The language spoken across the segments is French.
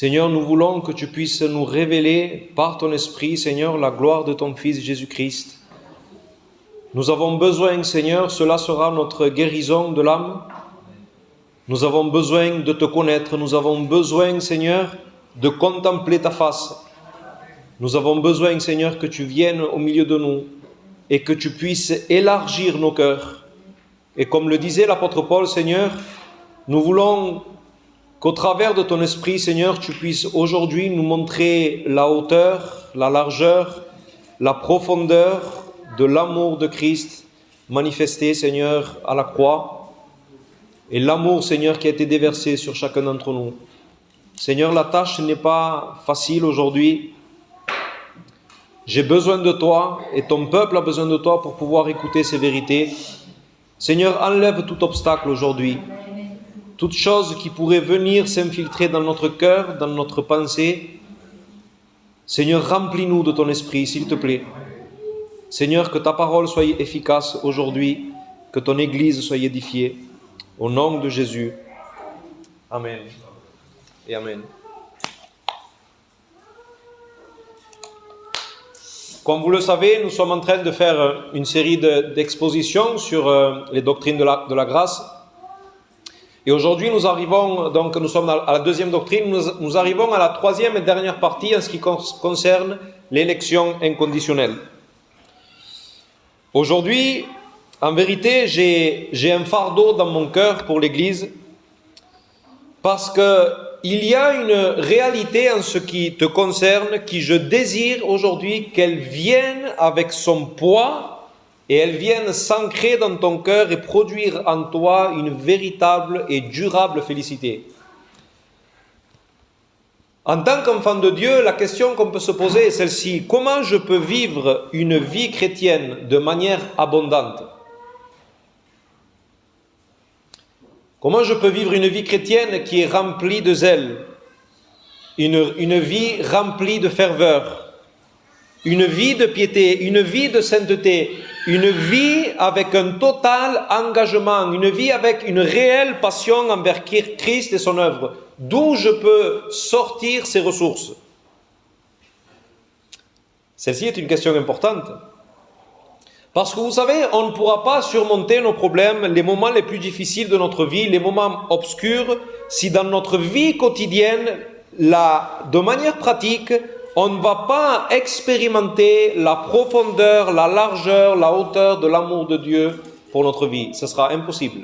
Seigneur, nous voulons que tu puisses nous révéler par ton Esprit, Seigneur, la gloire de ton Fils Jésus-Christ. Nous avons besoin, Seigneur, cela sera notre guérison de l'âme. Nous avons besoin de te connaître, nous avons besoin, Seigneur, de contempler ta face. Nous avons besoin, Seigneur, que tu viennes au milieu de nous et que tu puisses élargir nos cœurs. Et comme le disait l'apôtre Paul, Seigneur, nous voulons qu'au travers de ton esprit, Seigneur, tu puisses aujourd'hui nous montrer la hauteur, la largeur, la profondeur de l'amour de Christ manifesté, Seigneur, à la croix, et l'amour, Seigneur, qui a été déversé sur chacun d'entre nous. Seigneur, la tâche n'est pas facile aujourd'hui. J'ai besoin de toi et ton peuple a besoin de toi pour pouvoir écouter ces vérités. Seigneur, enlève tout obstacle aujourd'hui. Toute chose qui pourrait venir s'infiltrer dans notre cœur, dans notre pensée. Seigneur, remplis-nous de ton esprit, s'il te plaît. Seigneur, que ta parole soit efficace aujourd'hui, que ton Église soit édifiée. Au nom de Jésus. Amen. Et Amen. Comme vous le savez, nous sommes en train de faire une série d'expositions sur les doctrines de la grâce. Et aujourd'hui, nous sommes à la deuxième doctrine, nous arrivons à la troisième et dernière partie en ce qui concerne l'élection inconditionnelle. Aujourd'hui, en vérité, j'ai un fardeau dans mon cœur pour l'Église, parce qu'il y a une réalité en ce qui te concerne, qui je désire aujourd'hui qu'elle vienne avec son poids et elle vienne s'ancrer dans ton cœur et produire en toi une véritable et durable félicité. En tant qu'enfant de Dieu, la question qu'on peut se poser est celle-ci: comment je peux vivre une vie chrétienne de manière abondante? Comment je peux vivre une vie chrétienne qui est remplie de zèle, une vie remplie de ferveur, une vie de piété, une vie de sainteté, une vie avec un total engagement, une vie avec une réelle passion envers Christ et son œuvre? D'où je peux sortir ces ressources? Celle-ci est une question importante. Parce que vous savez, on ne pourra pas surmonter nos problèmes, les moments les plus difficiles de notre vie, les moments obscurs, si dans notre vie quotidienne, de manière pratique, on ne va pas expérimenter la profondeur, la largeur, la hauteur de l'amour de Dieu pour notre vie. Ce sera impossible.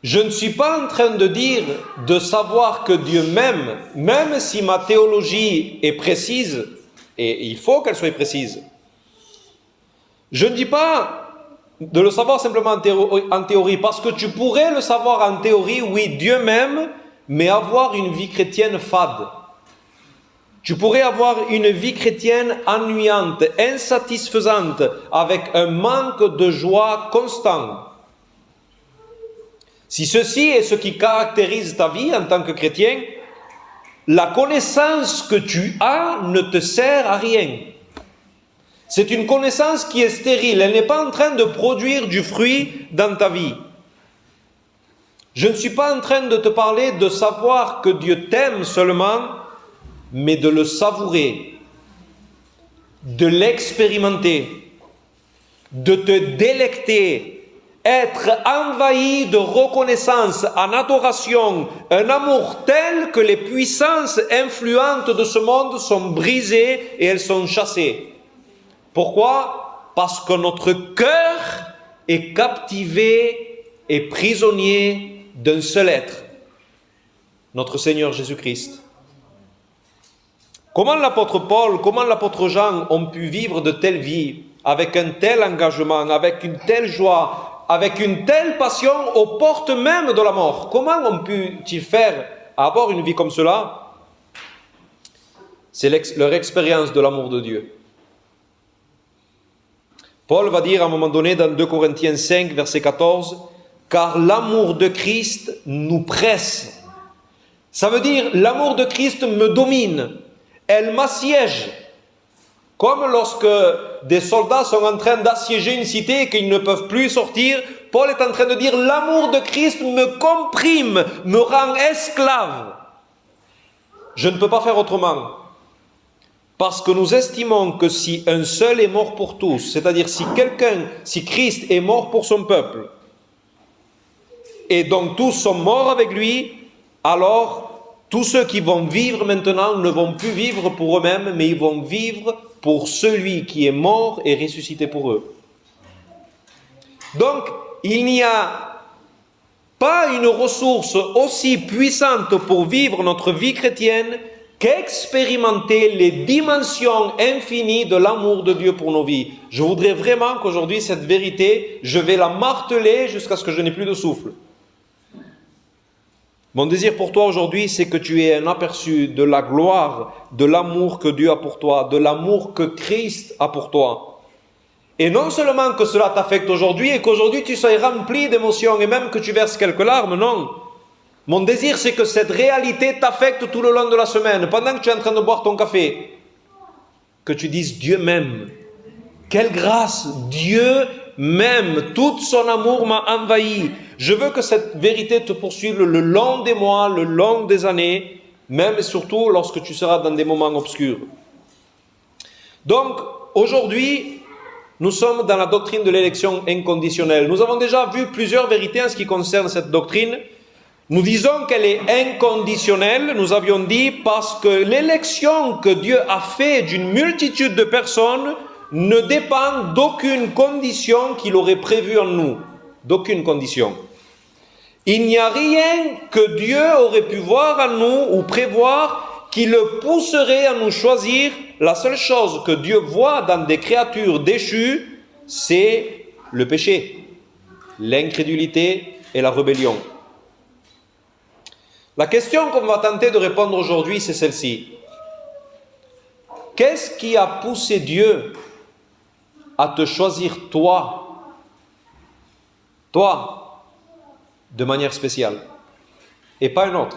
Je ne suis pas en train de dire de savoir que Dieu m'aime, même si ma théologie est précise, et il faut qu'elle soit précise. Je ne dis pas de le savoir simplement en théorie, parce que tu pourrais le savoir en théorie, oui, Dieu m'aime, mais avoir une vie chrétienne fade. Tu pourrais avoir une vie chrétienne ennuyante, insatisfaisante, avec un manque de joie constant. Si ceci est ce qui caractérise ta vie en tant que chrétien, la connaissance que tu as ne te sert à rien. C'est une connaissance qui est stérile, elle n'est pas en train de produire du fruit dans ta vie. Je ne suis pas en train de te parler de savoir que Dieu t'aime seulement, mais de le savourer, de l'expérimenter, de te délecter, être envahi de reconnaissance, en adoration, un amour tel que les puissances influentes de ce monde sont brisées et elles sont chassées. Pourquoi? Parce que notre cœur est captivé et prisonnier d'un seul être, notre Seigneur Jésus-Christ. Comment l'apôtre Paul, comment l'apôtre Jean ont pu vivre de telles vies, avec un tel engagement, avec une telle joie, avec une telle passion aux portes même de la mort? Comment ont pu-ils faire avoir une vie comme cela? C'est leur expérience de l'amour de Dieu. Paul va dire à un moment donné dans 2 Corinthiens 5, verset 14, « Car l'amour de Christ nous presse. » Ça veut dire, l'amour de Christ me domine, elle m'assiège. Comme lorsque des soldats sont en train d'assiéger une cité et qu'ils ne peuvent plus sortir Paul est en train de dire, l'amour de Christ me comprime, me rend esclave. Je ne peux pas faire autrement. Parce que nous estimons que si un seul est mort pour tous, c'est-à-dire si Christ est mort pour son peuple, et donc tous sont morts avec lui, alors tous ceux qui vont vivre maintenant ne vont plus vivre pour eux-mêmes, mais ils vont vivre pour celui qui est mort et ressuscité pour eux. Donc, il n'y a pas une ressource aussi puissante pour vivre notre vie chrétienne qu'expérimenter les dimensions infinies de l'amour de Dieu pour nos vies. Je voudrais vraiment qu'aujourd'hui, cette vérité, je vais la marteler jusqu'à ce que je n'ai plus de souffle. Mon désir pour toi aujourd'hui, c'est que tu aies un aperçu de la gloire, de l'amour que Dieu a pour toi, de l'amour que Christ a pour toi. Et non seulement que cela t'affecte aujourd'hui et qu'aujourd'hui tu sois rempli d'émotions et même que tu verses quelques larmes, non. Mon désir, c'est que cette réalité t'affecte tout le long de la semaine, pendant que tu es en train de boire ton café. Que tu dises, Dieu m'aime. Quelle grâce, Dieu m'aime, tout son amour m'a envahi. Je veux que cette vérité te poursuive le long des mois, le long des années, même et surtout lorsque tu seras dans des moments obscurs. Donc, aujourd'hui, nous sommes dans la doctrine de l'élection inconditionnelle. Nous avons déjà vu plusieurs vérités en ce qui concerne cette doctrine. Nous disons qu'elle est inconditionnelle, nous avions dit, parce que l'élection que Dieu a faite d'une multitude de personnes ne dépend d'aucune condition qu'il aurait prévue en nous. D'aucune condition. Il n'y a rien que Dieu aurait pu voir en nous ou prévoir qui le pousserait à nous choisir. La seule chose que Dieu voit dans des créatures déchues, c'est le péché, l'incrédulité et la rébellion. La question qu'on va tenter de répondre aujourd'hui, c'est celle-ci. Qu'est-ce qui a poussé Dieu à te choisir toi, de manière spéciale, et pas un autre?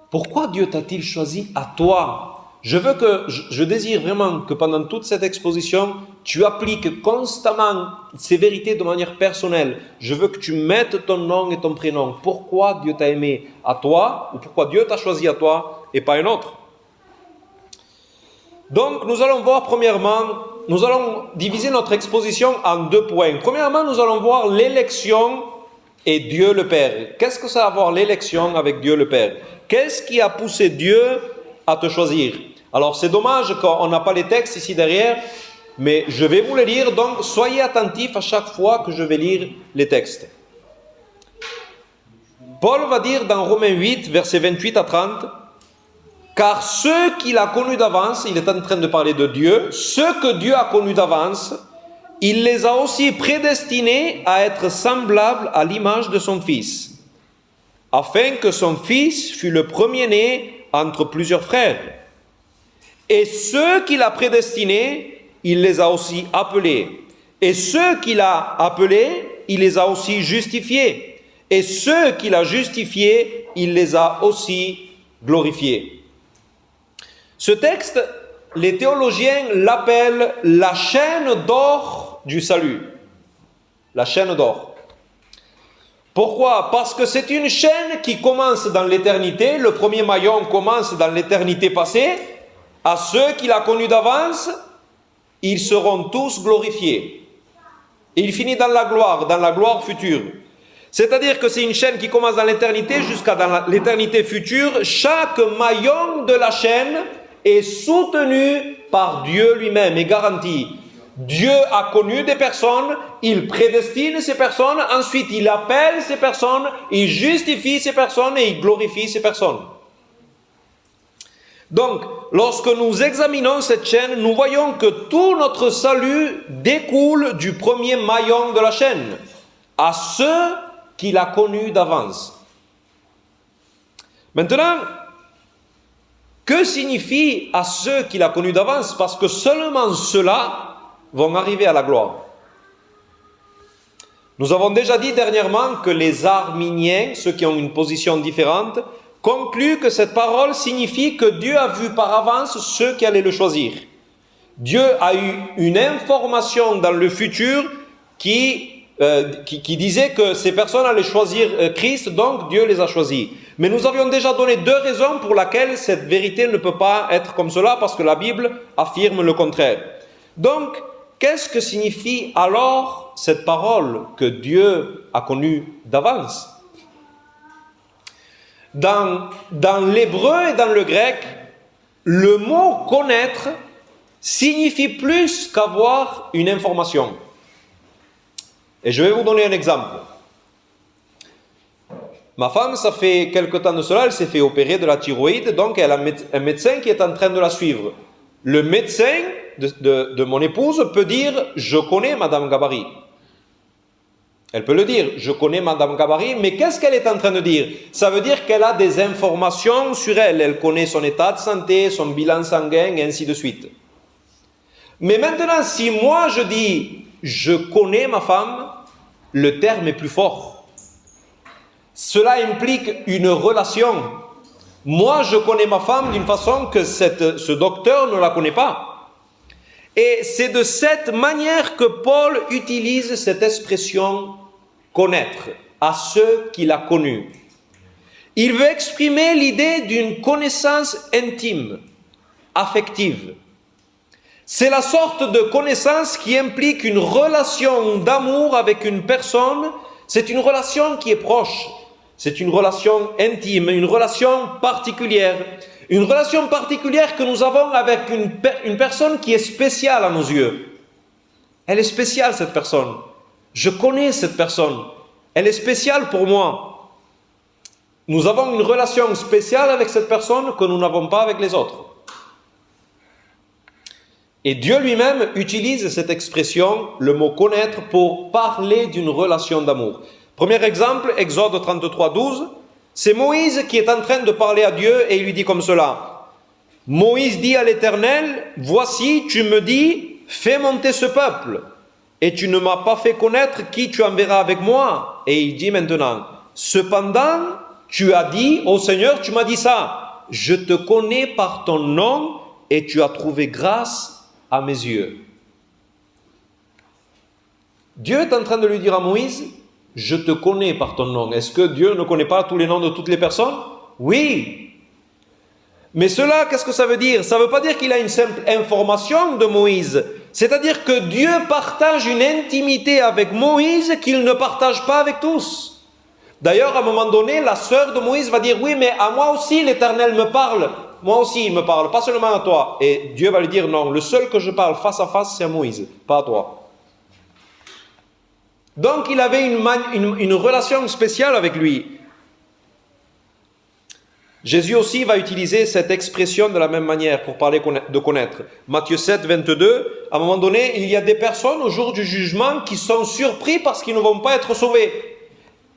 Pourquoi Dieu t'a-t-il choisi à toi? Je désire vraiment que pendant toute cette exposition, tu appliques constamment ces vérités de manière personnelle. Je veux que tu mettes ton nom et ton prénom. Pourquoi Dieu t'a aimé à toi, ou pourquoi Dieu t'a choisi à toi et pas un autre? Donc, nous allons voir premièrement, nous allons diviser notre exposition en 2 points. Premièrement, nous allons voir l'élection et Dieu le Père. Qu'est-ce que ça a à voir l'élection avec Dieu le Père? Qu'est-ce qui a poussé Dieu à te choisir? Alors, c'est dommage qu'on n'a pas les textes ici derrière, mais je vais vous les lire, donc soyez attentifs à chaque fois que je vais lire les textes. Paul va dire dans Romains 8, versets 28 à 30, « Car ceux qu'il a connus d'avance, il est en train de parler de Dieu, ceux que Dieu a connus d'avance, il les a aussi prédestinés à être semblables à l'image de son Fils, afin que son Fils fût le premier-né entre plusieurs frères. Et ceux qu'il a prédestinés, il les a aussi appelés. Et ceux qu'il a appelés, il les a aussi justifiés. Et ceux qu'il a justifiés, il les a aussi glorifiés. » Ce texte, les théologiens l'appellent la chaîne d'or du salut. La chaîne d'or. Pourquoi? Parce que c'est une chaîne qui commence dans l'éternité. Le premier maillon commence dans l'éternité passée. À ceux qu'il a connus d'avance, ils seront tous glorifiés. Et il finit dans la gloire future. C'est-à-dire que c'est une chaîne qui commence dans l'éternité jusqu'à dans l'éternité future. Chaque maillon de la chaîne est soutenu par Dieu lui-même et garanti. Dieu a connu des personnes, il prédestine ces personnes, ensuite il appelle ces personnes, il justifie ces personnes et il glorifie ces personnes. Donc, lorsque nous examinons cette chaîne, nous voyons que tout notre salut découle du premier maillon de la chaîne, à ceux qu'il a connus d'avance. Maintenant, que signifie à ceux qu'il a connus d'avance? Parce que seulement ceux-là vont arriver à la gloire. Nous avons déjà dit dernièrement que les arminiens, ceux qui ont une position différente, concluent que cette parole signifie que Dieu a vu par avance ceux qui allaient le choisir. Dieu a eu une information dans le futur qui disait que ces personnes allaient choisir Christ, donc Dieu les a choisis. Mais nous avions déjà donné 2 raisons pour lesquelles cette vérité ne peut pas être comme cela, parce que la Bible affirme le contraire. Donc, qu'est-ce que signifie alors cette parole que Dieu a connue d'avance? Dans l'hébreu et dans le grec, le mot connaître signifie plus qu'avoir une information. Et je vais vous donner un exemple. Ma femme, ça fait quelque temps de cela, elle s'est fait opérer de la thyroïde, donc elle a un médecin qui est en train de la suivre. Le médecin de mon épouse peut dire « Je connais Madame Gabari ». Elle peut le dire « Je connais Madame Gabari », mais qu'est-ce qu'elle est en train de dire? Ça veut dire qu'elle a des informations sur elle. Elle connaît son état de santé, son bilan sanguin, et ainsi de suite. Mais maintenant, si moi je dis « Je connais ma femme », le terme est plus fort. Cela implique une relation. Moi, je connais ma femme d'une façon que ce docteur ne la connaît pas. Et c'est de cette manière que Paul utilise cette expression « connaître » à ceux qu'il a connus. Il veut exprimer l'idée d'une connaissance intime, affective. C'est la sorte de connaissance qui implique une relation d'amour avec une personne. C'est une relation qui est proche. C'est une relation intime, une relation particulière. Une relation particulière que nous avons avec une personne qui est spéciale à nos yeux. Elle est spéciale, cette personne. Je connais cette personne. Elle est spéciale pour moi. Nous avons une relation spéciale avec cette personne que nous n'avons pas avec les autres. Et Dieu lui-même utilise cette expression, le mot connaître, pour parler d'une relation d'amour. Premier exemple, Exode 33, 12. C'est Moïse qui est en train de parler à Dieu et il lui dit comme cela. Moïse dit à l'Éternel, « Voici, tu me dis, fais monter ce peuple, et tu ne m'as pas fait connaître qui tu enverras avec moi. » Et il dit maintenant, « Cependant, tu as dit, ô Seigneur, tu m'as dit ça, je te connais par ton nom et tu as trouvé grâce à mes yeux. » Dieu est en train de lui dire à Moïse, « Je te connais par ton nom. » Est-ce que Dieu ne connaît pas tous les noms de toutes les personnes? Oui. Mais cela, qu'est-ce que ça veut dire? Ça ne veut pas dire qu'il a une simple information de Moïse. C'est-à-dire que Dieu partage une intimité avec Moïse qu'il ne partage pas avec tous. D'ailleurs, à un moment donné, la sœur de Moïse va dire, « Oui, mais à moi aussi l'Éternel me parle. Moi aussi il me parle, pas seulement à toi. » Et Dieu va lui dire, « Non, le seul que je parle face à face, c'est à Moïse, pas à toi. » Donc il avait une relation spéciale avec lui. Jésus aussi va utiliser cette expression de la même manière pour parler de connaître. Matthieu 7, 22, à un moment donné, il y a des personnes au jour du jugement qui sont surpris parce qu'ils ne vont pas être sauvés.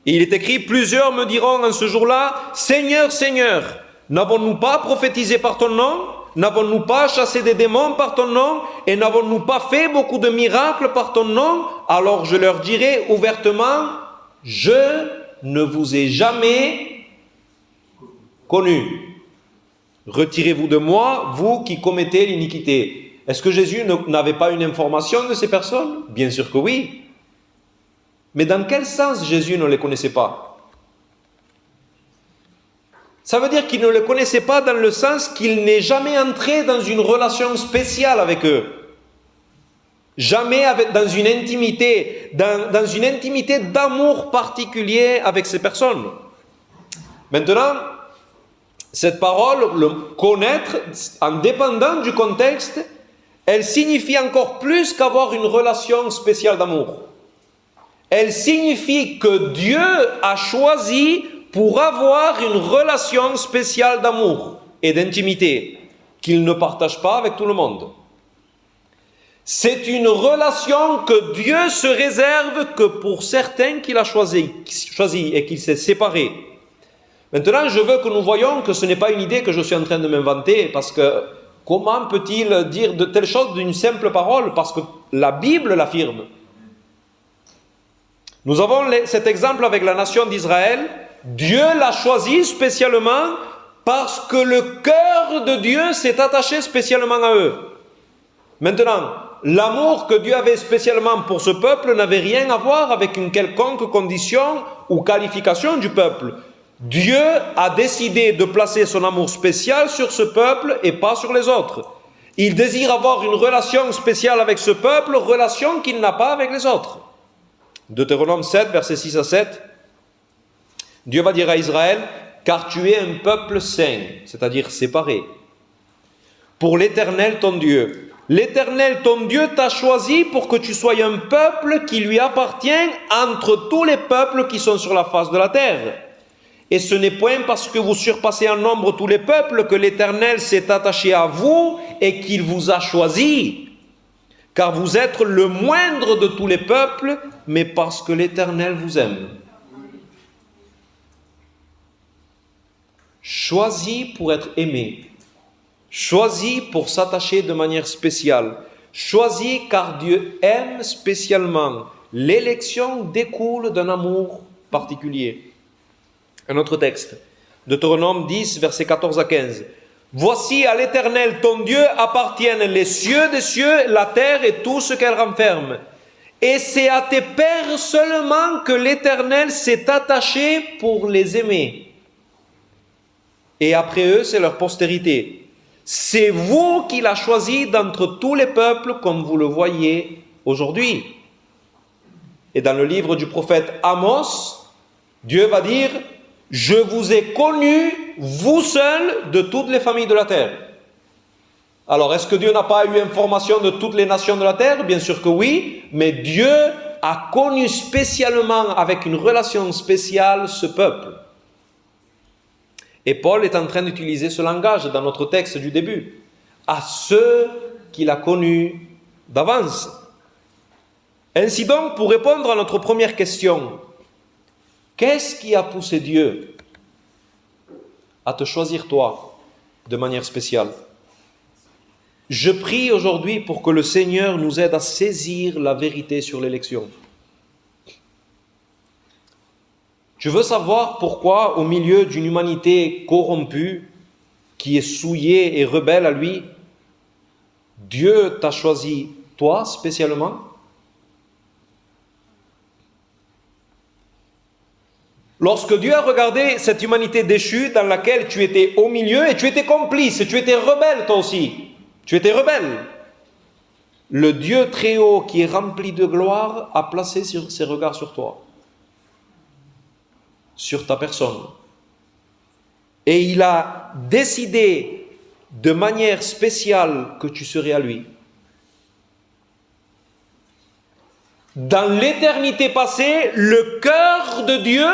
Et il est écrit, plusieurs me diront en ce jour-là, Seigneur, Seigneur, n'avons-nous pas prophétisé par ton nom? N'avons-nous pas chassé des démons par ton nom? Et n'avons-nous pas fait beaucoup de miracles par ton nom? Alors je leur dirai ouvertement, je ne vous ai jamais connu. Retirez-vous de moi, vous qui commettez l'iniquité. Est-ce que Jésus n'avait pas une information de ces personnes? Bien sûr que oui. Mais dans quel sens Jésus ne les connaissait pas? Ça veut dire qu'il ne les connaissait pas dans le sens qu'il n'est jamais entré dans une relation spéciale avec eux. Jamais dans une intimité, dans une intimité d'amour particulier avec ces personnes. Maintenant, cette parole, le connaître, en dépendant du contexte, elle signifie encore plus qu'avoir une relation spéciale d'amour. Elle signifie que Dieu a choisi pour avoir une relation spéciale d'amour et d'intimité qu'il ne partage pas avec tout le monde. C'est une relation que Dieu se réserve que pour certains qu'il a choisi et qu'il s'est séparé. Maintenant, je veux que nous voyions que ce n'est pas une idée que je suis en train de m'inventer, parce que comment peut-il dire de telles choses d'une simple parole? Parce que la Bible l'affirme. Nous avons cet exemple avec la nation d'Israël. Dieu l'a choisi spécialement parce que le cœur de Dieu s'est attaché spécialement à eux. Maintenant, l'amour que Dieu avait spécialement pour ce peuple n'avait rien à voir avec une quelconque condition ou qualification du peuple. Dieu a décidé de placer son amour spécial sur ce peuple et pas sur les autres. Il désire avoir une relation spéciale avec ce peuple, relation qu'il n'a pas avec les autres. Deutéronome 7, versets 6 à 7. Dieu va dire à Israël, car tu es un peuple saint, c'est-à-dire séparé, pour l'Éternel ton Dieu. L'Éternel ton Dieu t'a choisi pour que tu sois un peuple qui lui appartient entre tous les peuples qui sont sur la face de la terre. Et ce n'est point parce que vous surpassez en nombre tous les peuples que l'Éternel s'est attaché à vous et qu'il vous a choisi. Car vous êtes le moindre de tous les peuples, mais parce que l'Éternel vous aime. Choisi pour être aimé. Choisi pour s'attacher de manière spéciale. Choisi car Dieu aime spécialement. L'élection découle d'un amour particulier. Un autre texte, Deutéronome 10, versets 14 à 15. Voici à l'Éternel ton Dieu appartiennent les cieux des cieux, la terre et tout ce qu'elle renferme. Et c'est à tes pères seulement que l'Éternel s'est attaché pour les aimer. Et après eux, c'est leur postérité. C'est vous qu'il a choisi d'entre tous les peuples, comme vous le voyez aujourd'hui. Et dans le livre du prophète Amos, Dieu va dire, je vous ai connus, vous seuls, de toutes les familles de la terre. Alors, est-ce que Dieu n'a pas eu information de toutes les nations de la terre? Bien sûr que oui, mais Dieu a connu spécialement, avec une relation spéciale, ce peuple. Et Paul est en train d'utiliser ce langage dans notre texte du début. À ceux qu'il a connus d'avance. Ainsi donc, pour répondre à notre première question, qu'est-ce qui a poussé Dieu à te choisir toi de manière spéciale? Je prie aujourd'hui pour que le Seigneur nous aide à saisir la vérité sur l'élection. Tu veux savoir pourquoi, au milieu d'une humanité corrompue, qui est souillée et rebelle à lui, Dieu t'a choisi toi spécialement? Lorsque Dieu a regardé cette humanité déchue dans laquelle tu étais au milieu et tu étais complice, et tu étais rebelle toi aussi, tu étais rebelle, le Dieu très haut qui est rempli de gloire a placé ses regards sur toi, sur ta personne. Et il a décidé de manière spéciale que tu serais à lui. Dans l'éternité passée, le cœur de Dieu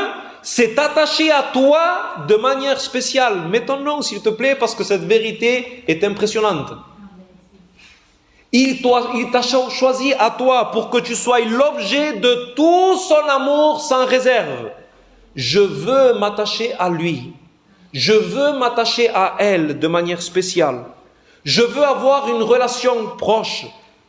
s'est attaché à toi de manière spéciale. Mets ton nom, s'il te plaît, parce que cette vérité est impressionnante. Il t'a choisi à toi pour que tu sois l'objet de tout son amour sans réserve. Je veux m'attacher à lui. Je veux m'attacher à elle de manière spéciale. Je veux avoir une relation proche,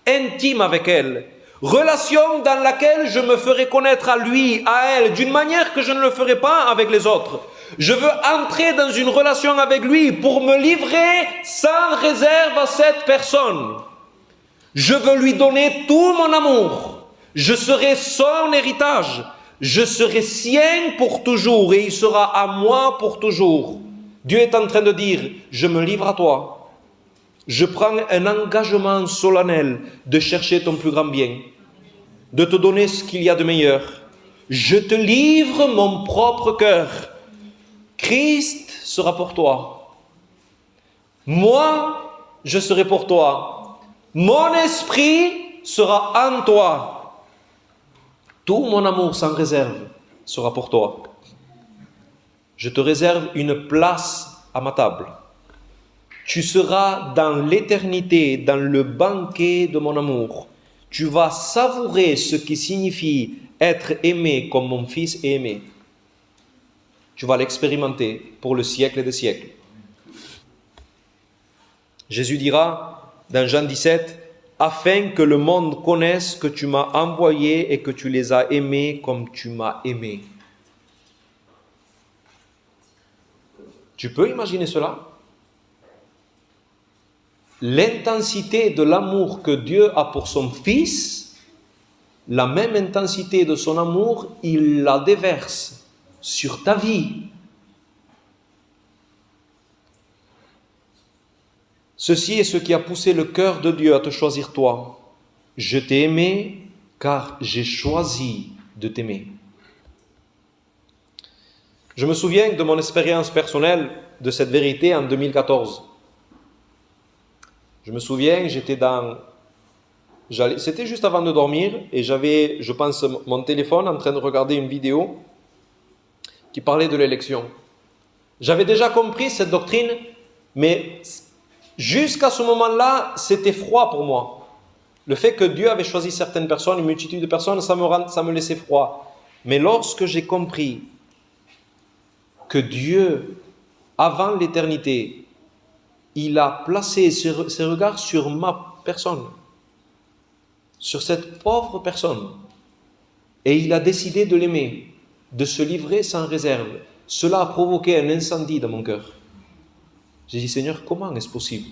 intime avec elle. Relation dans laquelle je me ferai connaître à lui, à elle, d'une manière que je ne le ferai pas avec les autres. Je veux entrer dans une relation avec lui pour me livrer sans réserve à cette personne. Je veux lui donner tout mon amour. Je serai son héritage. Je serai sien pour toujours et il sera à moi pour toujours. Dieu est en train de dire, je me livre à toi. Je prends un engagement solennel de chercher ton plus grand bien, de te donner ce qu'il y a de meilleur. Je te livre mon propre cœur. Christ sera pour toi. Moi, je serai pour toi. Mon esprit sera en toi. Tout mon amour sans réserve sera pour toi. Je te réserve une place à ma table. Tu seras dans l'éternité, dans le banquet de mon amour. Tu vas savourer ce qui signifie être aimé comme mon fils est aimé. Tu vas l'expérimenter pour le siècle des siècles. Jésus dira dans Jean 17, « Afin que le monde connaisse que tu m'as envoyé et que tu les as aimés comme tu m'as aimé. » Tu peux imaginer cela? l'intensité de l'amour que Dieu a pour son Fils, la même intensité de son amour, il la déverse sur ta vie. Ceci est ce qui a poussé le cœur de Dieu à te choisir toi. Je t'ai aimé car j'ai choisi de t'aimer. Je me souviens de mon expérience personnelle de cette vérité en 2014. Je me souviens, c'était juste avant de dormir et j'avais, je pense, mon téléphone en train de regarder une vidéo qui parlait de l'élection. J'avais déjà compris cette doctrine, mais jusqu'à ce moment-là, c'était froid pour moi. Le fait que Dieu avait choisi certaines personnes, une multitude de personnes, ça me laissait froid. Mais lorsque j'ai compris que Dieu, avant l'éternité, il a placé ses regards sur ma personne, sur cette pauvre personne, et il a décidé de l'aimer, de se livrer sans réserve. Cela a provoqué un incendie dans mon cœur. J'ai dit, Seigneur, comment est-ce possible?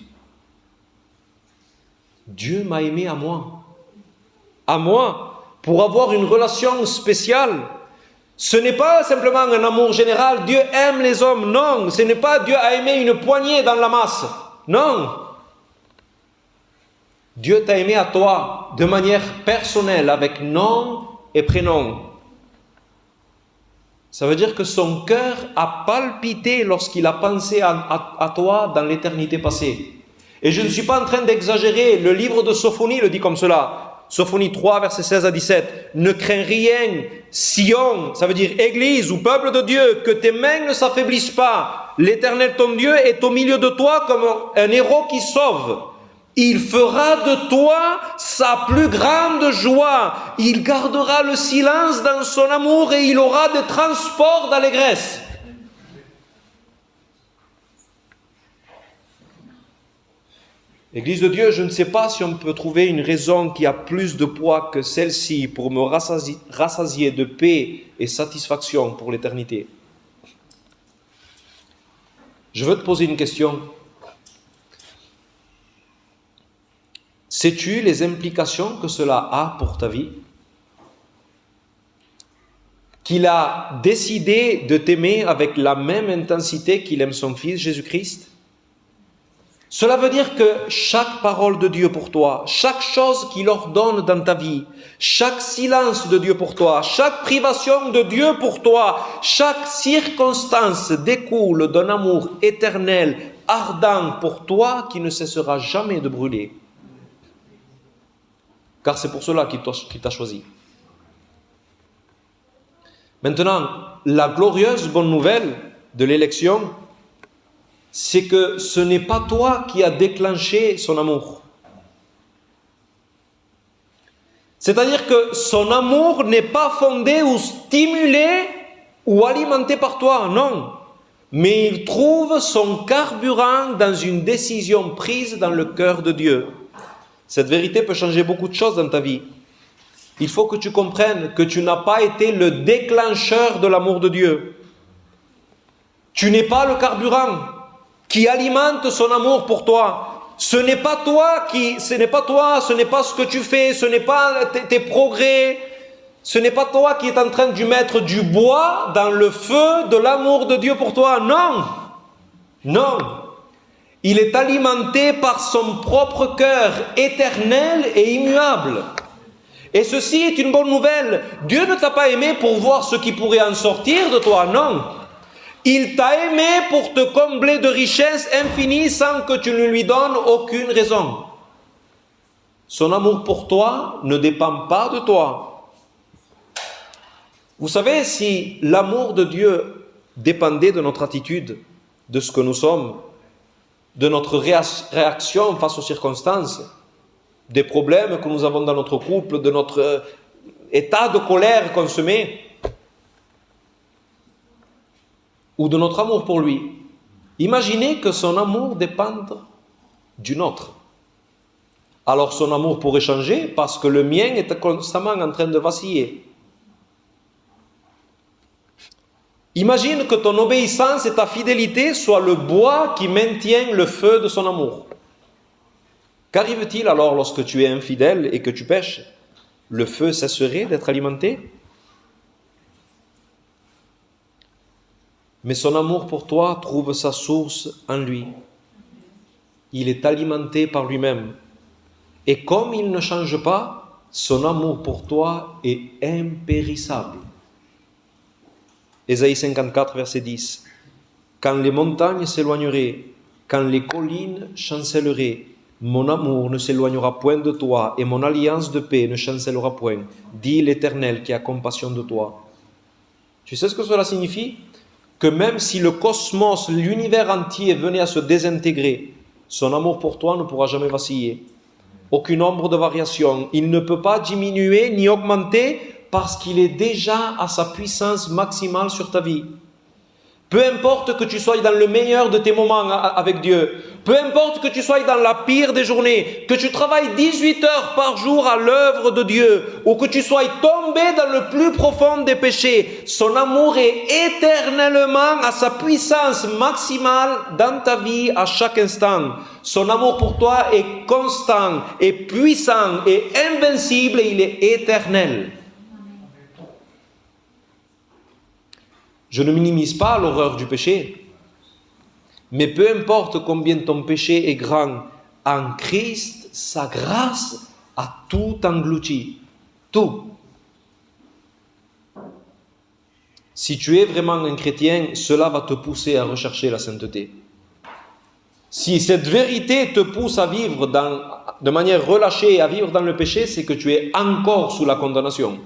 Dieu m'a aimé à moi, pour avoir une relation spéciale. Ce n'est pas simplement un amour général, Dieu aime les hommes, non. Ce n'est pas Dieu a aimé une poignée dans la masse, non. Dieu t'a aimé à toi, de manière personnelle, avec nom et prénom. Ça veut dire que son cœur a palpité lorsqu'il a pensé à toi dans l'éternité passée. Et je ne suis pas en train d'exagérer, le livre de Sophonie le dit comme cela. Sophonie 3, versets 16 à 17. Ne crains rien, Sion, ça veut dire Église ou peuple de Dieu, que tes mains ne s'affaiblissent pas. L'Éternel ton Dieu est au milieu de toi comme un héros qui sauve. Il fera de toi sa plus grande joie. Il gardera le silence dans son amour et il aura des transports d'allégresse. Église de Dieu, je ne sais pas si on peut trouver une raison qui a plus de poids que celle-ci pour me rassasier de paix et satisfaction pour l'éternité. Je veux te poser une question. Sais-tu les implications que cela a pour ta vie? Qu'il a décidé de t'aimer avec la même intensité qu'il aime son Fils Jésus-Christ? Cela veut dire que chaque parole de Dieu pour toi, chaque chose qu'il ordonne dans ta vie, chaque silence de Dieu pour toi, chaque privation de Dieu pour toi, chaque circonstance découle d'un amour éternel, ardent pour toi qui ne cessera jamais de brûler. Car c'est pour cela qu'il t'a choisi. Maintenant, la glorieuse bonne nouvelle de l'élection, c'est que ce n'est pas toi qui as déclenché son amour. C'est-à-dire que son amour n'est pas fondé ou stimulé ou alimenté par toi, non. Mais il trouve son carburant dans une décision prise dans le cœur de Dieu. Cette vérité peut changer beaucoup de choses dans ta vie. Il faut que tu comprennes que tu n'as pas été le déclencheur de l'amour de Dieu. Tu n'es pas le carburant qui alimente son amour pour toi. Ce n'est pas toi, ce n'est pas ce que tu fais, ce n'est pas tes progrès, ce n'est pas toi qui es en train de mettre du bois dans le feu de l'amour de Dieu pour toi. Non, non. Il est alimenté par son propre cœur éternel et immuable. Et ceci est une bonne nouvelle. Dieu ne t'a pas aimé pour voir ce qui pourrait en sortir de toi, non. Il t'a aimé pour te combler de richesses infinies sans que tu ne lui donnes aucune raison. Son amour pour toi ne dépend pas de toi. Vous savez, si l'amour de Dieu dépendait de notre attitude, de ce que nous sommes, de notre réaction face aux circonstances, des problèmes que nous avons dans notre couple, de notre état de colère qu'on se met, ou de notre amour pour lui. Imaginez que son amour dépende du nôtre. Alors son amour pourrait changer parce que le mien est constamment en train de vaciller. Imagine que ton obéissance et ta fidélité soient le bois qui maintient le feu de son amour. Qu'arrive-t-il alors lorsque tu es infidèle et que tu pêches? Le feu cesserait d'être alimenté? Mais son amour pour toi trouve sa source en lui. Il est alimenté par lui-même. Et comme il ne change pas, son amour pour toi est impérissable. Ésaïe 54, verset 10. Quand les montagnes s'éloigneraient, quand les collines chancelleraient, mon amour ne s'éloignera point de toi et mon alliance de paix ne chancellera point, dit l'Éternel qui a compassion de toi. Tu sais ce que cela signifie? Que même si le cosmos, l'univers entier venait à se désintégrer, son amour pour toi ne pourra jamais vaciller. Aucune ombre de variation. Il ne peut pas diminuer ni augmenter parce qu'il est déjà à sa puissance maximale sur ta vie. Peu importe que tu sois dans le meilleur de tes moments avec Dieu, peu importe que tu sois dans la pire des journées, que tu travailles 18 heures par jour à l'œuvre de Dieu, ou que tu sois tombé dans le plus profond des péchés, son amour est éternellement à sa puissance maximale dans ta vie à chaque instant. Son amour pour toi est constant, est puissant, est invincible et il est éternel. Je ne minimise pas l'horreur du péché, mais peu importe combien ton péché est grand, en Christ, sa grâce a tout englouti. Tout. Si tu es vraiment un chrétien, cela va te pousser à rechercher la sainteté. Si cette vérité te pousse à vivre de manière relâchée et à vivre dans le péché, c'est que tu es encore sous la condamnation.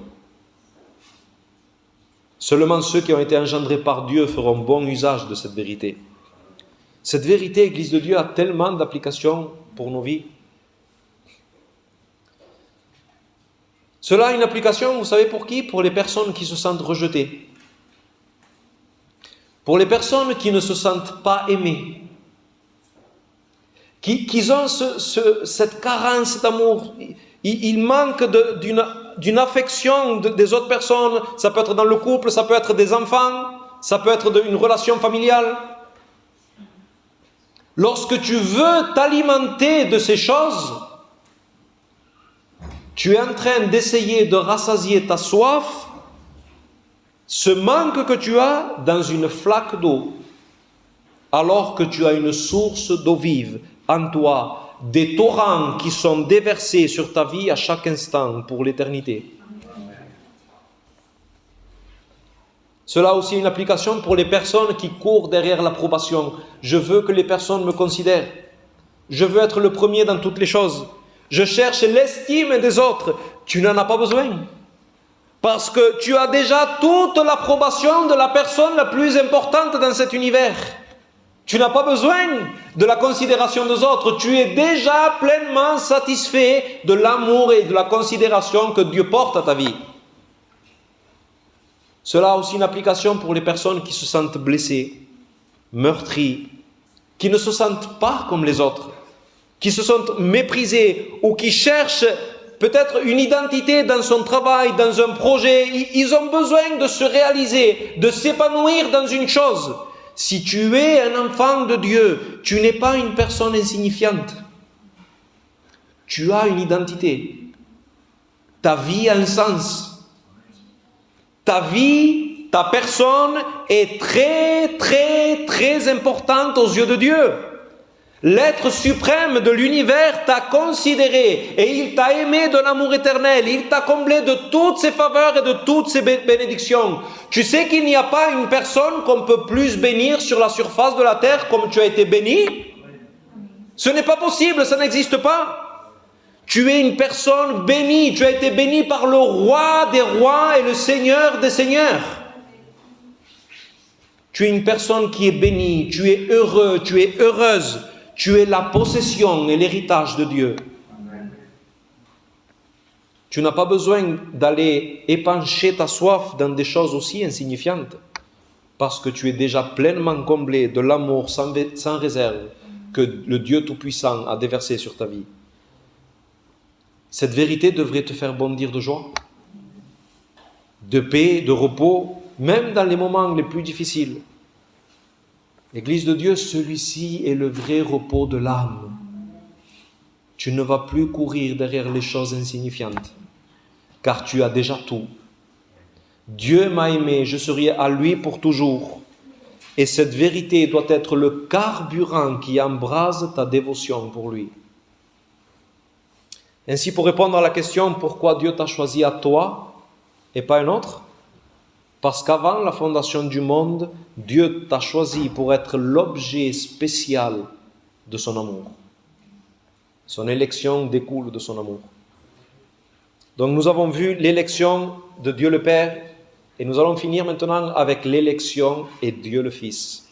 Seulement ceux qui ont été engendrés par Dieu feront bon usage de cette vérité. Cette vérité, Église de Dieu, a tellement d'applications pour nos vies. Cela a une application, vous savez pour qui? Pour les personnes qui se sentent rejetées. Pour les personnes qui ne se sentent pas aimées. Qui ont cette carence d'amour. Ils manquent d'une affection des autres personnes. Ça peut être dans le couple, ça peut être des enfants, ça peut être une relation familiale. Lorsque tu veux t'alimenter de ces choses, tu es en train d'essayer de rassasier ta soif, ce manque que tu as dans une flaque d'eau, alors que tu as une source d'eau vive en toi, des torrents qui sont déversés sur ta vie à chaque instant pour l'éternité. Cela a aussi une application pour les personnes qui courent derrière l'approbation. Je veux que les personnes me considèrent. Je veux être le premier dans toutes les choses. Je cherche l'estime des autres. Tu n'en as pas besoin. Parce que tu as déjà toute l'approbation de la personne la plus importante dans cet univers. Tu n'as pas besoin de la considération des autres. Tu es déjà pleinement satisfait de l'amour et de la considération que Dieu porte à ta vie. Cela a aussi une application pour les personnes qui se sentent blessées, meurtries, qui ne se sentent pas comme les autres, qui se sentent méprisées ou qui cherchent peut-être une identité dans son travail, dans un projet. Ils ont besoin de se réaliser, de s'épanouir dans une chose. Si tu es un enfant de Dieu, tu n'es pas une personne insignifiante. Tu as une identité. Ta vie a un sens. Ta vie, ta personne est très, très, très importante aux yeux de Dieu. L'être suprême de l'univers t'a considéré et il t'a aimé de l'amour éternel. Il t'a comblé de toutes ses faveurs et de toutes ses bénédictions. Tu sais qu'il n'y a pas une personne qu'on peut plus bénir sur la surface de la terre comme tu as été béni? Ce n'est pas possible, ça n'existe pas. Tu es une personne bénie, tu as été béni par le roi des rois et le seigneur des seigneurs. Tu es une personne qui est bénie, tu es heureux, tu es heureuse. Tu es la possession et l'héritage de Dieu. Tu n'as pas besoin d'aller épancher ta soif dans des choses aussi insignifiantes, parce que tu es déjà pleinement comblé de l'amour sans réserve que le Dieu Tout-Puissant a déversé sur ta vie. Cette vérité devrait te faire bondir de joie, de paix, de repos, même dans les moments les plus difficiles. L'Église de Dieu, celui-ci est le vrai repos de l'âme. tu ne vas plus courir derrière les choses insignifiantes, car tu as déjà tout. Dieu m'a aimé, je serai à lui pour toujours. Et cette vérité doit être le carburant qui embrase ta dévotion pour lui. Ainsi, pour répondre à la question pourquoi Dieu t'a choisi à toi et pas un autre, parce qu'avant la fondation du monde, Dieu t'a choisi pour être l'objet spécial de son amour. Son élection découle de son amour. Donc nous avons vu l'élection de Dieu le Père et nous allons finir maintenant avec l'élection et Dieu le Fils.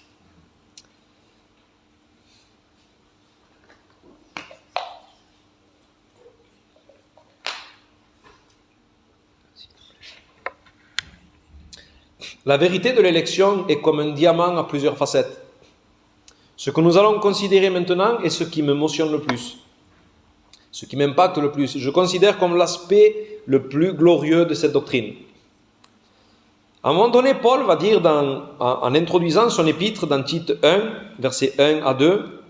La vérité de l'élection est comme un diamant à plusieurs facettes. Ce que nous allons considérer maintenant est ce qui m'émotionne le plus, ce qui m'impacte le plus. Je considère comme l'aspect le plus glorieux de cette doctrine. À un moment donné, Paul va dire, en introduisant son épître dans Tite 1, versets 1 à 2,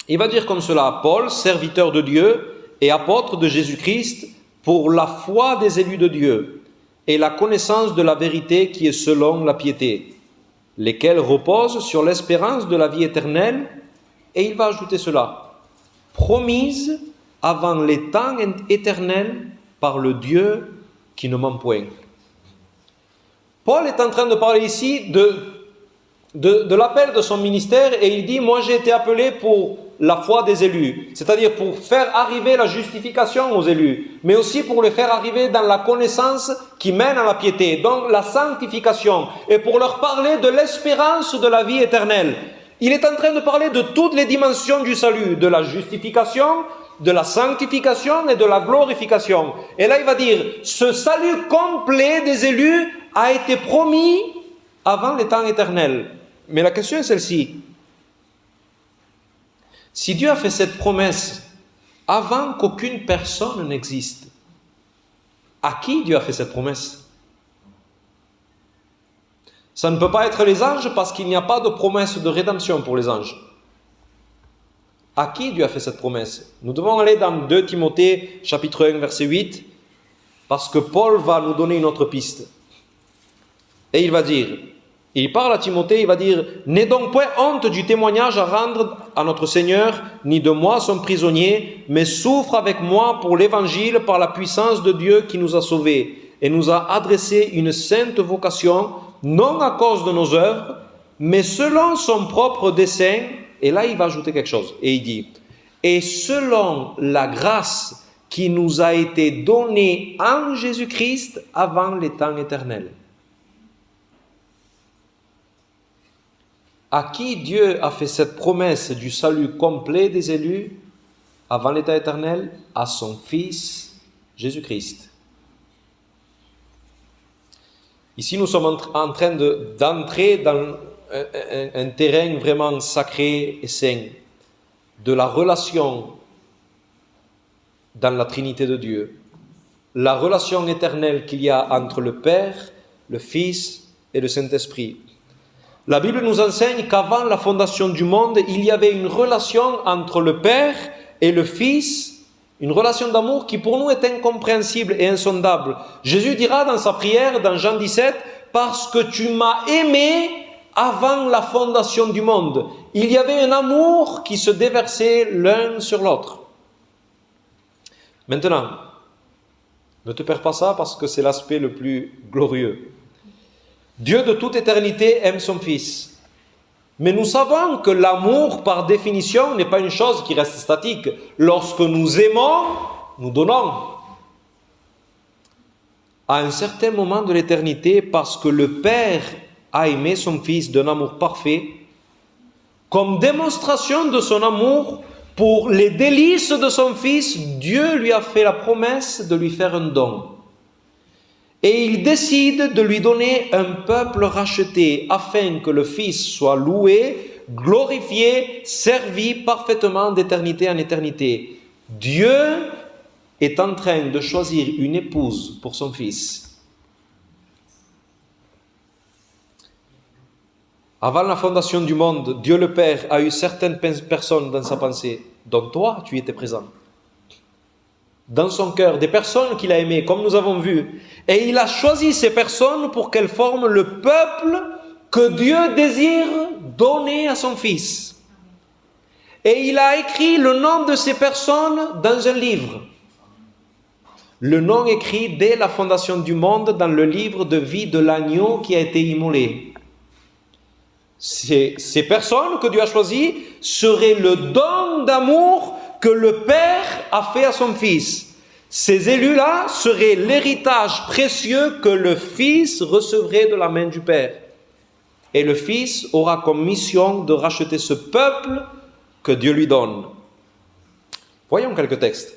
il va dire comme cela: Paul, serviteur de Dieu et apôtre de Jésus-Christ, pour la foi des élus de Dieu et la connaissance de la vérité qui est selon la piété, lesquels reposent sur l'espérance de la vie éternelle, et il va ajouter cela, promise avant les temps éternels par le Dieu qui ne ment point. Paul est en train de parler ici de l'appel de son ministère, et il dit, moi j'ai été appelé pour la foi des élus, c'est-à-dire pour faire arriver la justification aux élus, mais aussi pour les faire arriver dans la connaissance qui mène à la piété, donc la sanctification, et pour leur parler de l'espérance de la vie éternelle. Il est en train de parler de toutes les dimensions du salut, de la justification, de la sanctification et de la glorification. Et là il va dire, ce salut complet des élus a été promis avant les temps éternels. Mais la question est celle-ci. Si Dieu a fait cette promesse avant qu'aucune personne n'existe, à qui Dieu a fait cette promesse? Ça ne peut pas être les anges parce qu'il n'y a pas de promesse de rédemption pour les anges. À qui Dieu a fait cette promesse? Nous devons aller dans 2 Timothée chapitre 1 verset 8 parce que Paul va nous donner une autre piste. Et il va dire, il parle à Timothée, il va dire, n'aie donc point honte du témoignage à rendre à notre Seigneur, ni de moi son prisonnier, mais souffre avec moi pour l'évangile par la puissance de Dieu qui nous a sauvés et nous a adressé une sainte vocation, non à cause de nos œuvres, mais selon son propre dessein. Et là, il va ajouter quelque chose. Et il dit, et selon la grâce qui nous a été donnée en Jésus-Christ avant les temps éternels. À qui Dieu a fait cette promesse du salut complet des élus avant l'état éternel? À son Fils Jésus-Christ. Ici, nous sommes en train d'entrer dans un terrain vraiment sacré et saint, de la relation dans la Trinité de Dieu, la relation éternelle qu'il y a entre le Père, le Fils et le Saint-Esprit. La Bible nous enseigne qu'avant la fondation du monde, il y avait une relation entre le Père et le Fils, une relation d'amour qui pour nous est incompréhensible et insondable. Jésus dira dans sa prière, dans Jean 17, « Parce que tu m'as aimé avant la fondation du monde. » Il y avait un amour qui se déversait l'un sur l'autre. Maintenant, ne te perds pas ça parce que c'est l'aspect le plus glorieux. Dieu de toute éternité aime son Fils. Mais nous savons que l'amour, par définition, n'est pas une chose qui reste statique. Lorsque nous aimons, nous donnons. À un certain moment de l'éternité, parce que le Père a aimé son Fils d'un amour parfait, comme démonstration de son amour, pour les délices de son Fils, Dieu lui a fait la promesse de lui faire un don. Et il décide de lui donner un peuple racheté, afin que le Fils soit loué, glorifié, servi parfaitement d'éternité en éternité. Dieu est en train de choisir une épouse pour son Fils. Avant la fondation du monde, Dieu le Père a eu certaines personnes dans sa pensée. dont toi, tu étais présent. Dans son cœur, des personnes qu'il a aimées, comme nous avons vu. Et il a choisi ces personnes pour qu'elles forment le peuple que Dieu désire donner à son Fils. Et il a écrit le nom de ces personnes dans un livre. Le nom écrit dès la fondation du monde dans le livre de vie de l'agneau qui a été immolé. Ces personnes que Dieu a choisies seraient le don d'amour que le Père a fait à son Fils. Ces élus-là seraient l'héritage précieux que le Fils recevrait de la main du Père. Et le Fils aura comme mission de racheter ce peuple que Dieu lui donne. Voyons quelques textes.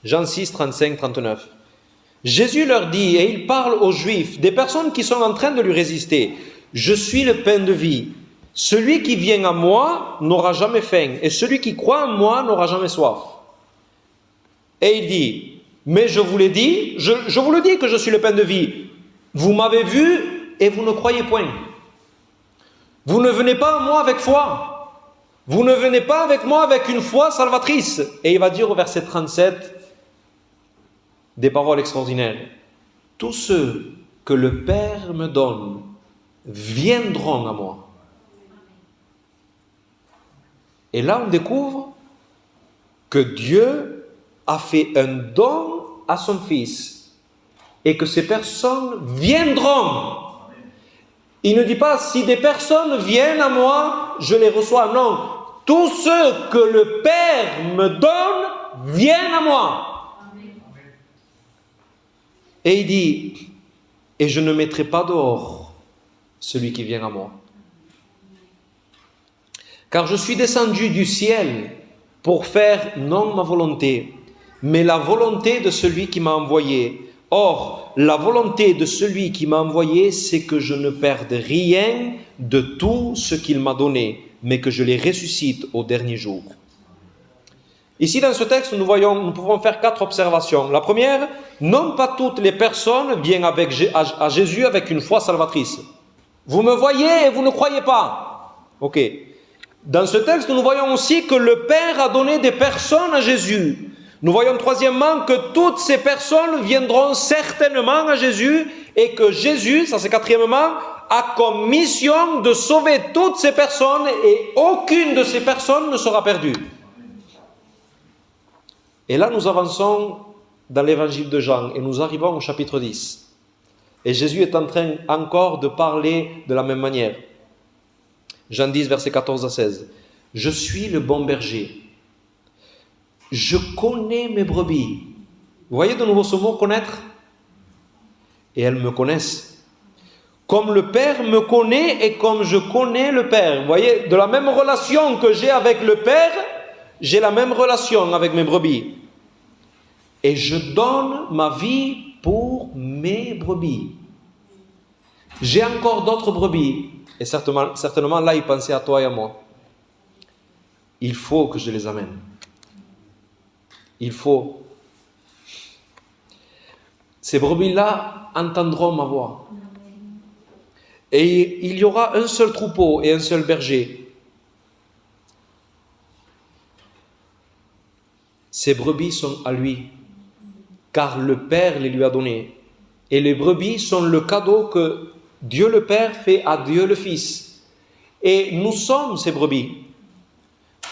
Jean 6, 35, 39. Jésus leur dit, et il parle aux Juifs, des personnes qui sont en train de lui résister, « Je suis le pain de vie. Celui qui vient à moi n'aura jamais faim, et celui qui croit en moi n'aura jamais soif. » Et il dit, « Mais je vous l'ai dit, je vous le dis que je suis le pain de vie. Vous m'avez vu et vous ne croyez point. Vous ne venez pas à moi avec foi. Vous ne venez pas avec moi avec une foi salvatrice. » Et il va dire au verset 37, des paroles extraordinaires. « Tous ceux que le Père me donne viendront à moi. » Et là, on découvre que Dieu a fait un don à son Fils et que ces personnes viendront. Il ne dit pas, si des personnes viennent à moi, je les reçois. Non, tous ceux que le Père me donne viennent à moi. Et il dit, et je ne mettrai pas dehors celui qui vient à moi. Car je suis descendu du ciel pour faire non ma volonté, mais la volonté de celui qui m'a envoyé. Or, la volonté de celui qui m'a envoyé, c'est que je ne perde rien de tout ce qu'il m'a donné, mais que je les ressuscite au dernier jour. Ici, dans ce texte, nous pouvons faire 4 observations. La première, non pas toutes les personnes viennent à Jésus avec une foi salvatrice. Vous me voyez et vous ne croyez pas. Ok. Dans ce texte, nous voyons aussi que le Père a donné des personnes à Jésus. Nous voyons troisièmement que toutes ces personnes viendront certainement à Jésus et que Jésus, ça c'est quatrièmement, a comme mission de sauver toutes ces personnes et aucune de ces personnes ne sera perdue. Et là, nous avançons dans l'évangile de Jean et nous arrivons au chapitre 10. Et Jésus est en train encore de parler de la même manière. Jean 10, versets 14 à 16. « Je suis le bon berger. Je connais mes brebis. » Vous voyez de nouveau ce mot « connaître » ? Et elles me connaissent. Comme le Père me connaît et comme je connais le Père. Vous voyez, de la même relation que j'ai avec le Père, j'ai la même relation avec mes brebis. Et je donne ma vie pour mes brebis. J'ai encore d'autres brebis. Et certainement là, il pensait à toi et à moi. Il faut que je les amène. Il faut. Ces brebis-là entendront ma voix. Et il y aura un seul troupeau et un seul berger. Ces brebis sont à lui, car le Père les lui a données. Et les brebis sont le cadeau que Dieu le Père fait à Dieu le Fils. Et nous sommes ces brebis.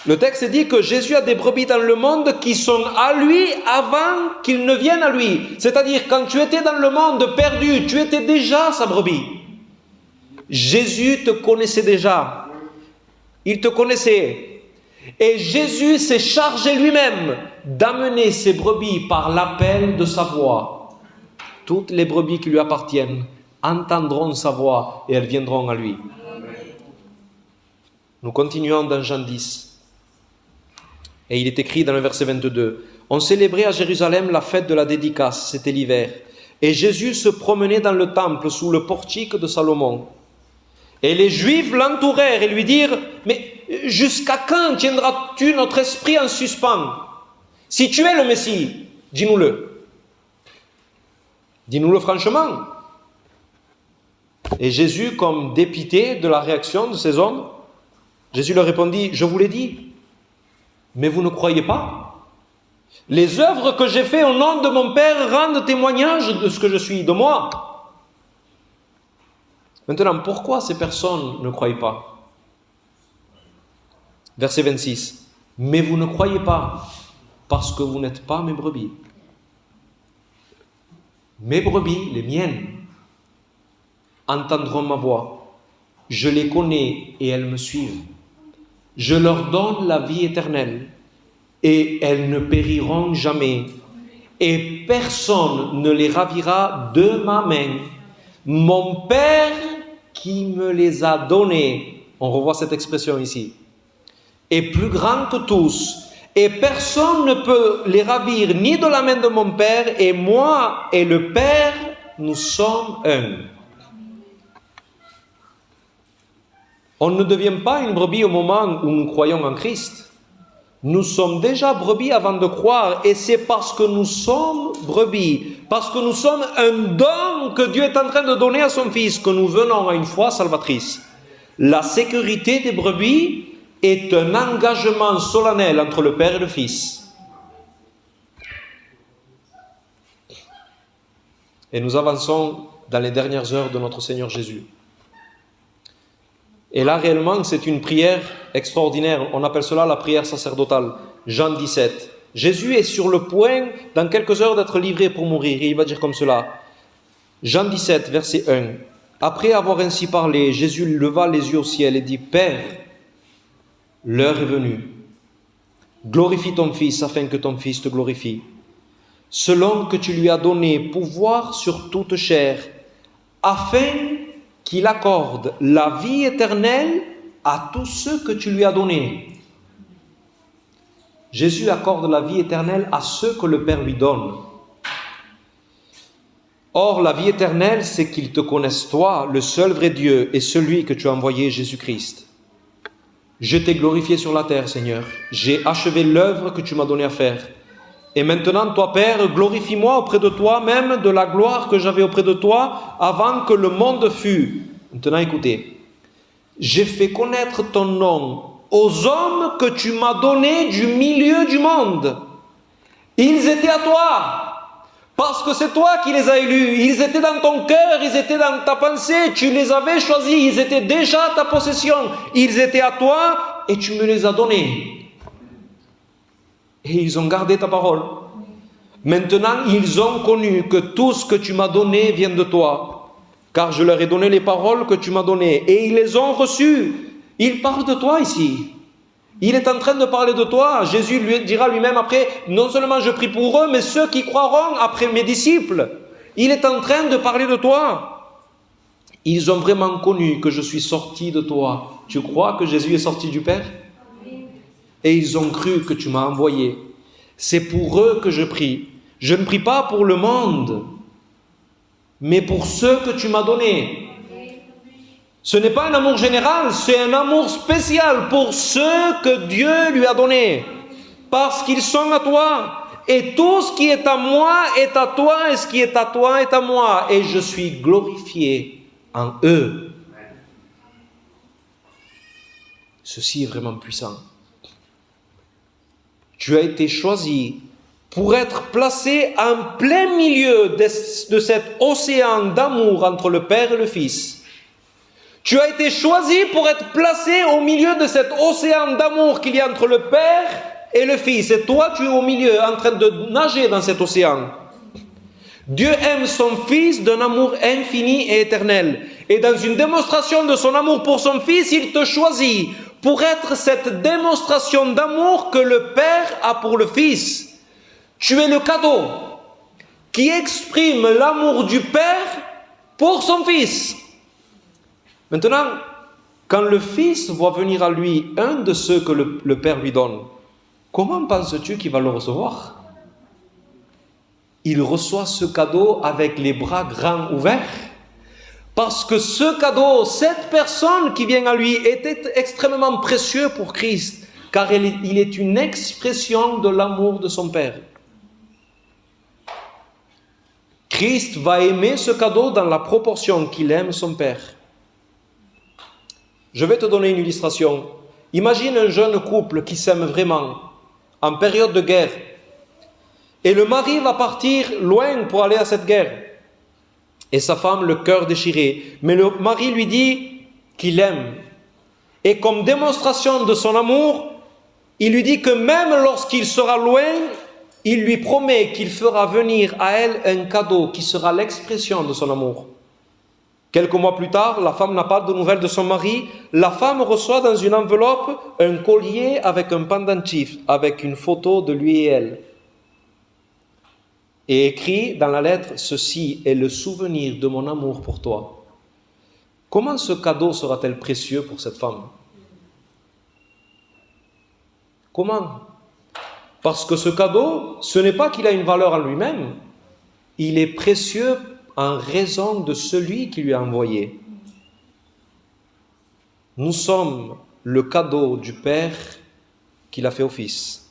Le texte dit que Jésus a des brebis dans le monde qui sont à lui avant qu'il ne vienne à lui. C'est-à-dire, quand tu étais dans le monde perdu, tu étais déjà sa brebis. Jésus te connaissait déjà. Il te connaissait. Et Jésus s'est chargé lui-même d'amener ses brebis par l'appel de sa voix. Toutes les brebis qui lui appartiennent entendront sa voix et elles viendront à lui. Nous continuons dans Jean 10. Et il est écrit dans le verset 22, « On célébrait à Jérusalem la fête de la dédicace, c'était l'hiver. Et Jésus se promenait dans le temple sous le portique de Salomon. Et les Juifs l'entourèrent et lui dirent, « Mais jusqu'à quand tiendras-tu notre esprit en suspens? Si tu es le Messie, dis-nous-le. Dis-nous-le franchement. » Et Jésus, comme dépité de la réaction de ces hommes, Jésus leur répondit, « Je vous l'ai dit. Mais vous ne croyez pas? Les œuvres que j'ai faites au nom de mon Père rendent témoignage de ce que je suis, de moi. Maintenant, pourquoi ces personnes ne croient pas? Verset 26. Mais vous ne croyez pas parce que vous n'êtes pas mes brebis. Mes brebis, les miennes, entendront ma voix. Je les connais et elles me suivent. Je leur donne la vie éternelle et elles ne périront jamais. Et personne ne les ravira de ma main. Mon Père qui me les a donnés, on revoit cette expression ici, est plus grand que tous. Et personne ne peut les ravir ni de la main de mon Père, et moi et le Père, nous sommes un. On ne devient pas une brebis au moment où nous croyons en Christ. Nous sommes déjà brebis avant de croire, et c'est parce que nous sommes brebis, parce que nous sommes un don que Dieu est en train de donner à son Fils, que nous venons à une foi salvatrice. La sécurité des brebis est un engagement solennel entre le Père et le Fils. Et nous avançons dans les dernières heures de notre Seigneur Jésus. Et là, réellement, c'est une prière extraordinaire. On appelle cela la prière sacerdotale. Jean 17. Jésus est sur le point, dans quelques heures, d'être livré pour mourir. Et il va dire comme cela. Jean 17, verset 1. Après avoir ainsi parlé, Jésus leva les yeux au ciel et dit, Père, l'heure est venue. Glorifie ton Fils afin que ton Fils te glorifie. Selon que tu lui as donné pouvoir sur toute chair, afin qu'il accorde la vie éternelle à tous ceux que tu lui as donnés. Jésus accorde la vie éternelle à ceux que le Père lui donne. Or, la vie éternelle, c'est qu'ils te connaissent toi, le seul vrai Dieu, et celui que tu as envoyé, Jésus-Christ. Je t'ai glorifié sur la terre, Seigneur. J'ai achevé l'œuvre que tu m'as donnée à faire. Et maintenant, toi, Père, glorifie-moi auprès de toi, même de la gloire que j'avais auprès de toi avant que le monde fût. Maintenant, écoutez. J'ai fait connaître ton nom aux hommes que tu m'as donnés du milieu du monde. Ils étaient à toi, parce que c'est toi qui les as élus. Ils étaient dans ton cœur, ils étaient dans ta pensée, tu les avais choisis, ils étaient déjà à ta possession. Ils étaient à toi et tu me les as donnés. Et ils ont gardé ta parole. Maintenant, ils ont connu que tout ce que tu m'as donné vient de toi. Car je leur ai donné les paroles que tu m'as données. Et ils les ont reçues. Il parle de toi ici. Il est en train de parler de toi. Jésus lui dira lui-même après, non seulement je prie pour eux, mais ceux qui croiront après mes disciples. Il est en train de parler de toi. Ils ont vraiment connu que je suis sorti de toi. Tu crois que Jésus est sorti du Père ? Et ils ont cru que tu m'as envoyé. C'est pour eux que je prie. Je ne prie pas pour le monde, mais pour ceux que tu m'as donnés. Ce n'est pas un amour général, c'est un amour spécial pour ceux que Dieu lui a donnés. Parce qu'ils sont à toi. Et tout ce qui est à moi est à toi, et ce qui est à toi est à moi. Et je suis glorifié en eux. Ceci est vraiment puissant. Tu as été choisi pour être placé en plein milieu de cet océan d'amour entre le Père et le Fils. Tu as été choisi pour être placé au milieu de cet océan d'amour qu'il y a entre le Père et le Fils. Et toi, tu es au milieu, en train de nager dans cet océan. Dieu aime son Fils d'un amour infini et éternel. Et dans une démonstration de son amour pour son Fils, il te choisit pour être cette démonstration d'amour que le Père a pour le Fils. Tu es le cadeau qui exprime l'amour du Père pour son Fils. Maintenant, quand le Fils voit venir à lui un de ceux que le Père lui donne, comment penses-tu qu'il va le recevoir ? Il reçoit ce cadeau avec les bras grands ouverts. Parce que ce cadeau, cette personne qui vient à lui, était extrêmement précieux pour Christ, car il est une expression de l'amour de son Père. Christ va aimer ce cadeau dans la proportion qu'il aime son Père. Je vais te donner une illustration. Imagine un jeune couple qui s'aime vraiment. en période de guerre. Et le mari va partir loin pour aller à cette guerre. Et sa femme, le cœur déchiré. Mais le mari lui dit qu'il aime. Et comme démonstration de son amour, il lui dit que même lorsqu'il sera loin, il lui promet qu'il fera venir à elle un cadeau qui sera l'expression de son amour. Quelques mois plus tard, la femme n'a pas de nouvelles de son mari. La femme reçoit dans une enveloppe un collier avec un pendentif, avec une photo de lui et elle. Et écrit dans la lettre, « Ceci est le souvenir de mon amour pour toi. » Comment ce cadeau sera-t-il précieux pour cette femme? Comment? Parce que ce cadeau, ce n'est pas qu'il a une valeur en lui-même, il est précieux en raison de celui qui lui a envoyé. Nous sommes le cadeau du Père qu'il a fait au Fils.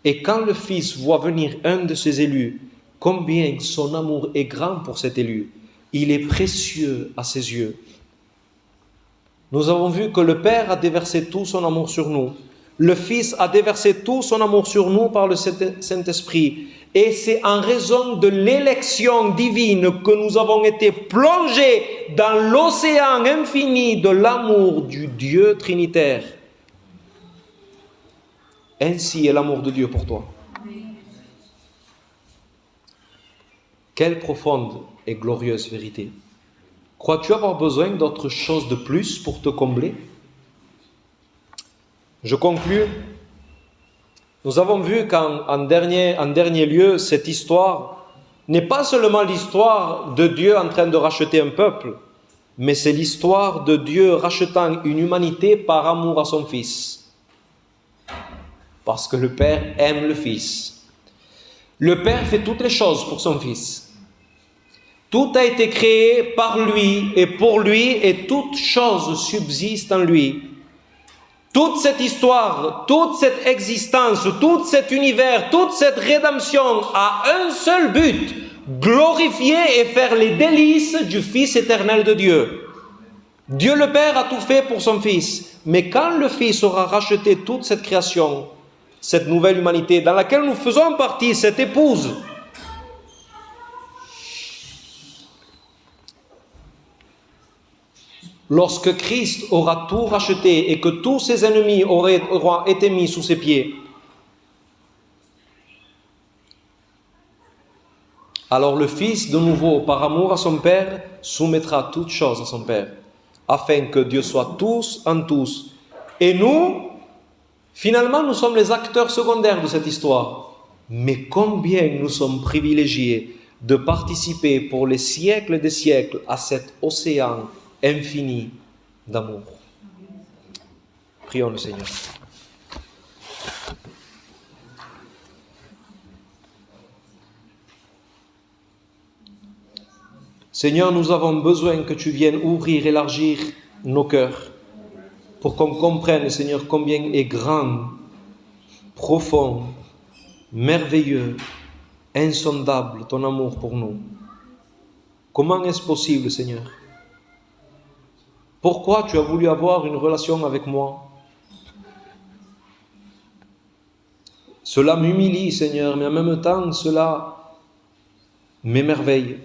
Et quand le Fils voit venir un de ses élus, combien son amour est grand pour cet élu, il est précieux à ses yeux. Nous avons vu que le Père a déversé tout son amour sur nous. Le Fils a déversé tout son amour sur nous par le Saint-Esprit. Et c'est en raison de l'élection divine que nous avons été plongés dans l'océan infini de l'amour du Dieu trinitaire. Ainsi est l'amour de Dieu pour toi. Quelle profonde et glorieuse vérité. Crois-tu avoir besoin d'autre chose de plus pour te combler? Je conclus. Nous avons vu qu'en dernier lieu, cette histoire n'est pas seulement l'histoire de Dieu en train de racheter un peuple, mais c'est l'histoire de Dieu rachetant une humanité par amour à son Fils. Parce que le Père aime le Fils. Le Père fait toutes les choses pour son Fils. Tout a été créé par lui et pour lui, et toute chose subsiste en lui. Toute cette histoire, toute cette existence, tout cet univers, toute cette rédemption a un seul but, glorifier et faire les délices du Fils éternel de Dieu. Dieu le Père a tout fait pour son Fils, mais quand le Fils aura racheté toute cette création, cette nouvelle humanité dans laquelle nous faisons partie, cette épouse, lorsque Christ aura tout racheté et que tous ses ennemis auront été mis sous ses pieds, alors le Fils, de nouveau, par amour à son Père, soumettra toutes choses à son Père, afin que Dieu soit tous en tous. Et nous, finalement, nous sommes les acteurs secondaires de cette histoire. Mais combien nous sommes privilégiés de participer pour les siècles des siècles à cet océan infini d'amour. Prions le Seigneur. Seigneur, nous avons besoin que tu viennes ouvrir, élargir nos cœurs pour qu'on comprenne, Seigneur, combien est grand, profond, merveilleux, insondable ton amour pour nous. Comment est-ce possible, Seigneur? Pourquoi tu as voulu avoir une relation avec moi? Cela m'humilie, Seigneur, mais en même temps, cela m'émerveille.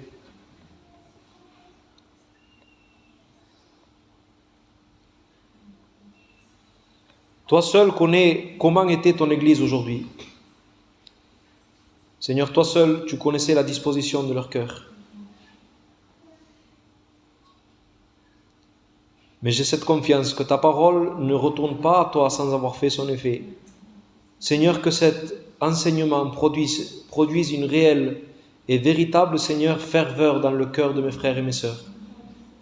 Toi seul connais comment était ton Église aujourd'hui. Seigneur, toi seul, tu connaissais la disposition de leur cœur. Mais j'ai cette confiance que ta parole ne retourne pas à toi sans avoir fait son effet. Seigneur, que cet enseignement produise une réelle et véritable, Seigneur, ferveur dans le cœur de mes frères et mes sœurs.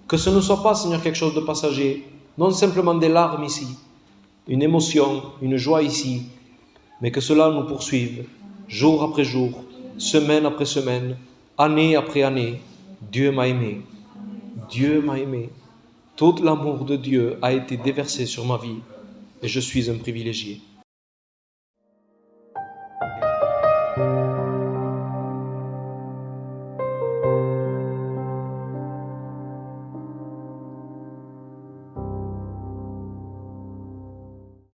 Que ce ne soit pas, Seigneur, quelque chose de passager, non simplement des larmes ici, une émotion, une joie ici, mais que cela nous poursuive, jour après jour, semaine après semaine, année après année. Dieu m'a aimé. Dieu m'a aimé. Tout l'amour de Dieu a été déversé sur ma vie et je suis un privilégié.